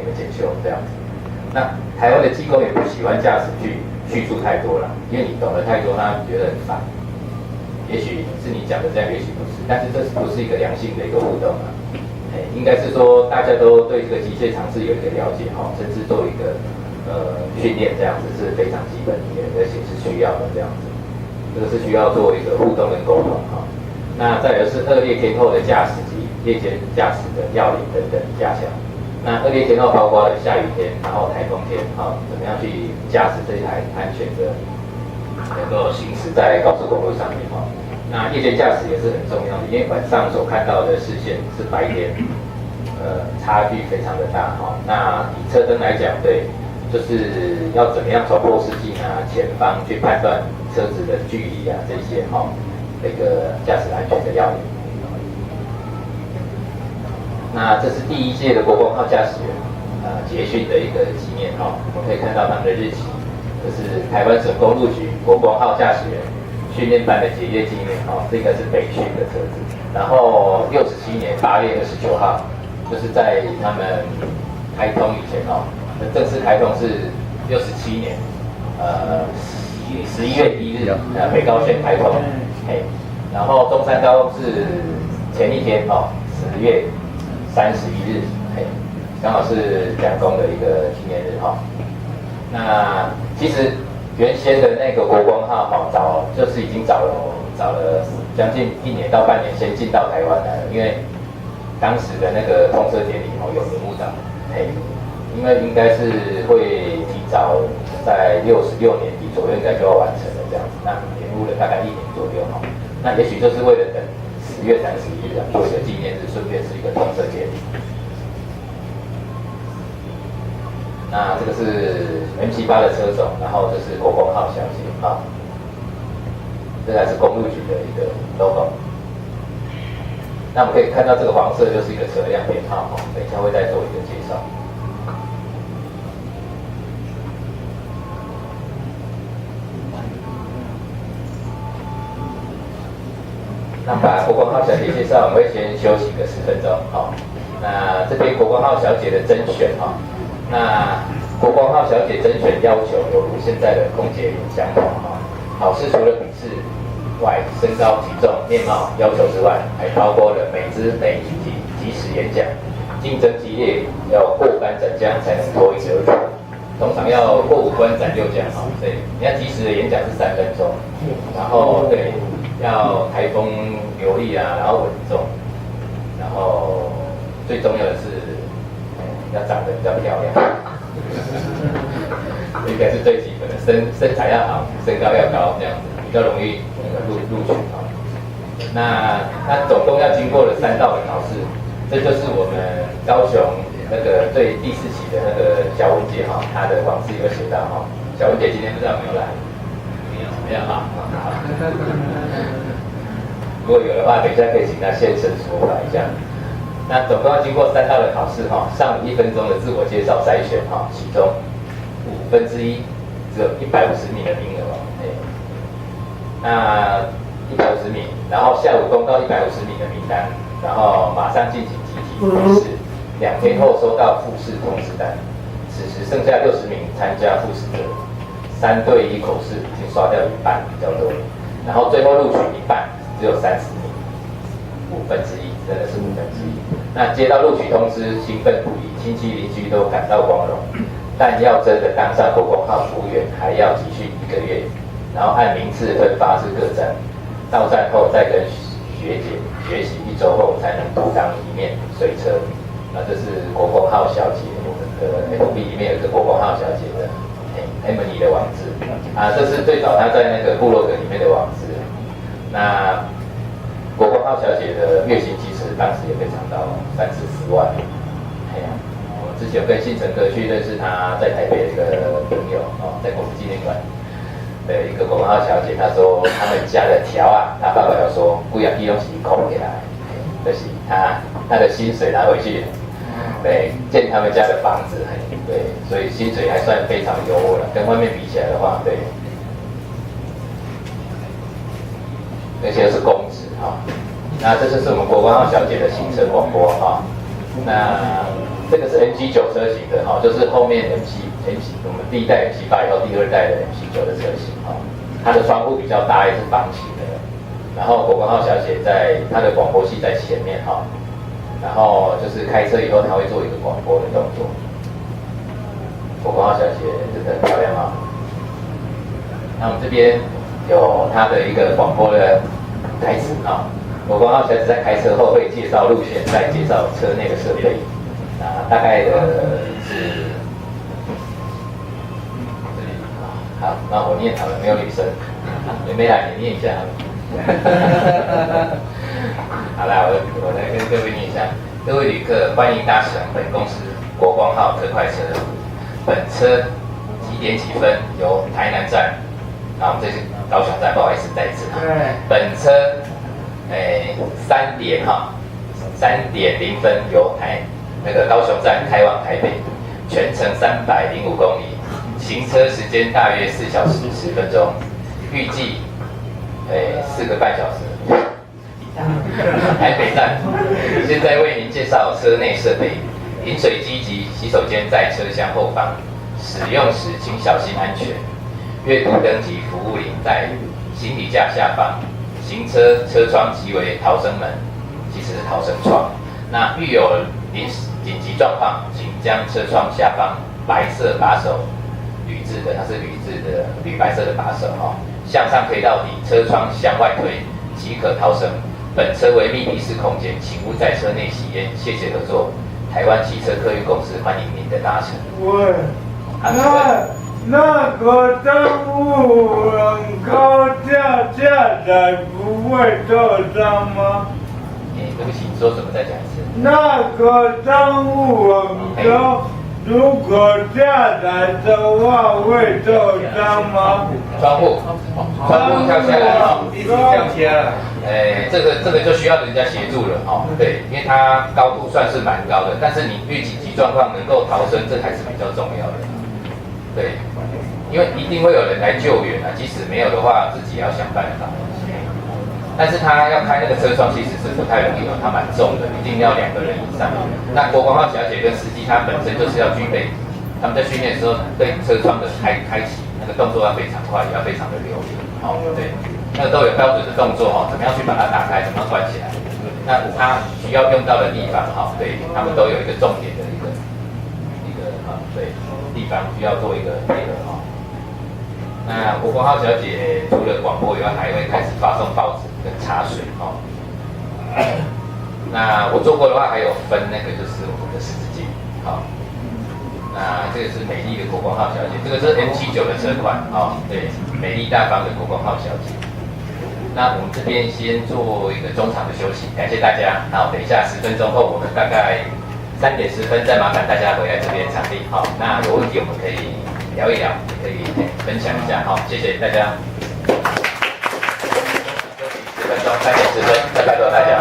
个检修这样子。那台湾的技工也不喜欢驾驶去叙述太多了，因为你懂得太多，他觉得很烦。也许是你讲的这样，也许不是，但是这不是一个良性的一个互动啊。应该是说大家都对这个机械常识有一个了解哈，甚至做一个训练这样子是非常基本的，而且是需要的这样子。这个是需要做一个互动跟沟通哈。那再来是恶劣天候的驾驶及夜间驾驶的要领等等加强。那恶劣天候包括了下雨天，然后台风天怎么样去驾驶这一台安全的，能够行驶在高速公路上面哈。那夜间驾驶也是很重要的，因为晚上所看到的视线是白天，差距非常的大哈。那以车灯来讲，对，就是要怎么样从后视镜啊、前方去判断车子的距离啊这些那个驾驶安全的要领。那这是第1届的国光号驾驶员结训的一个纪念我们可以看到他们的日期，这是台湾省公路局国光号驾驶员训练班的结业纪念这个是北训的车子。然后67年8月29号，就是在他们开通以前正式开通是67年11月1日北高线开通，然后中山高是前一天10月31日，刚好是两公的一个纪念日那其实原先的那个国光号就是已经找了将近1年到半年先进到台湾来了，因为当时的那个通车典礼有延误的，因为应该是会提早在66年底左右应该就要完成了这样子，那延误了大概1年左右那也许就是为了等10月31日做一个纪念日，顺便是一个通车典礼。那这个是 M78 的车种，然后这是国光号小姐这还是公路局的一个 logo。那我们可以看到这个黄色就是一个车辆编号等一下会再做一个介绍。那把国光号小姐介绍，我们会先休息个10分钟那这边国光号小姐的甄选那国光号小姐甄选要求有如现在的空姐相同考试除了笔试外，身高、体重、面貌要求之外，还包括了美姿美体即时演讲，竞争激烈，要过关斩将才能脱颖而出。通常要过5关斩6将对，你要即时的演讲是3分钟，然后对，要台风流利然后稳重，然后最重要的是要长得比较漂亮，应该是最基本的，身材要好，身高要高，这样子比较容易录取那总共要经过了3道的考试，这就是我们高雄那个第4期的那个小文姐她的网志有写到小文姐今天不知道有没有来？没有如果有的话，等一下可以请她现身说法一下。那总共要经过3道的考试上1分钟的自我介绍筛选其中1/5只有150名的名额那150名，然后下午公告150名的名单，然后马上进行集体复试，2天后收到复试通知单。此时剩下60名参加复试者，3对1口试已经刷掉一半比较多，然后最后录取一半只有30名，1/5，真的是1/5。那接到录取通知，兴奋不已，亲戚邻居都感到光荣。但要真的当上国光号服务员，还要集训1个月，然后按名次分发至各站，到站后再跟学姐学习1周后才能独当一面随车。这是国光号小姐，我们的 FB 里面有一个国光号小姐的Emily 的网志这是最早她在那个部落格里面的网志。那国光号小姐的月薪其实当时也非常高，34万。我之前有跟信成哥去认识她在台北的一个朋友在国父纪念馆的一个国光号小姐，她说他们家的条她爸爸要说贵啊，一东西空起来，就是她的薪水拿回去，对，建他们家的房子，对，所以薪水还算非常优渥了，跟外面比起来的话，对，而且是公职那这就是我们国光号小姐的行程广播那这个是 MG9车型的哈，就是后面 我们第一代 MG8以后第二代的 MG9的车型哈，它的窗户比较大，也是方形的。然后国光号小姐在她的广播器在前面哈，然后就是开车以后她会做一个广播的动作。国光号小姐真的很漂亮啊。那我们这边有她的一个广播的台词啊。国光号小姐在开车后会介绍路线，再介绍车内的设备。大概的是这里好，那我念好了，没有女生，妹妹来，你念一下好了。好啦，我来跟各位念一下，各位旅客欢迎搭乘本公司国光号特快车，本车几点几分由台南站，啊，这是高雄站，不好意思，再一次哈，本车3点由高雄站开往台北，全程305公里，行车时间大约4小时10分钟，预计4个半小时。台北站，现在为您介绍车内设备：饮水机及洗手间在车厢后方，使用时请小心安全。阅读灯及服务铃在行李架下方，行车车窗即为逃生门，其实是逃生窗。那遇有紧急状况，请将车窗下方白色把手，铝制的，它是铝白色的把手哈，向上推到底，车窗向外推即可逃生。本车为密闭式空间，请勿在车内吸烟。谢谢合作，台湾汽车客运公司欢迎您的搭乘。喂，那个站务人高架下载不会受伤吗？对不起，你说什么？再讲一次。那个站务人高，如果下载的话会受伤吗？窗户跳下来哈，一直跳下来。这个就需要人家协助了哦。对，因为它高度算是蛮高的，但是你遇紧急状况能够逃生，这才是比较重要的。对，因为一定会有人来救援啊，即使没有的话，自己也要想办法。但是他要开那个车窗其实是不太容易的，它蛮重的，一定要2个人以上。那国光号小姐跟司机他本身就是要具备，他们在训练的时候对车窗的开启那个动作要非常快，也要非常的流利。好，对，那个都有标准的动作哈，怎么样去把它打开，怎么样关起来。那他需要用到的地方哈，对他们都有一个重点的一个对地方需要做一个配合哈。那国光号小姐除了广播以外，还会开始发送报纸跟茶水哈。那我做过的话，还有分那个就是我们的十字镜，好。那这个是美丽的国光号小姐，这个是 M79的车款哦，对，美丽大方的国光号小姐。那我们这边先做一个中场的休息，感谢大家。那等一下10分钟后，我们大概3点10分再麻烦大家回来这边场地，好。那有问题我们可以聊一聊，可以分享一下，好，谢谢大家。休息10分钟，3点10分，再拜托大家。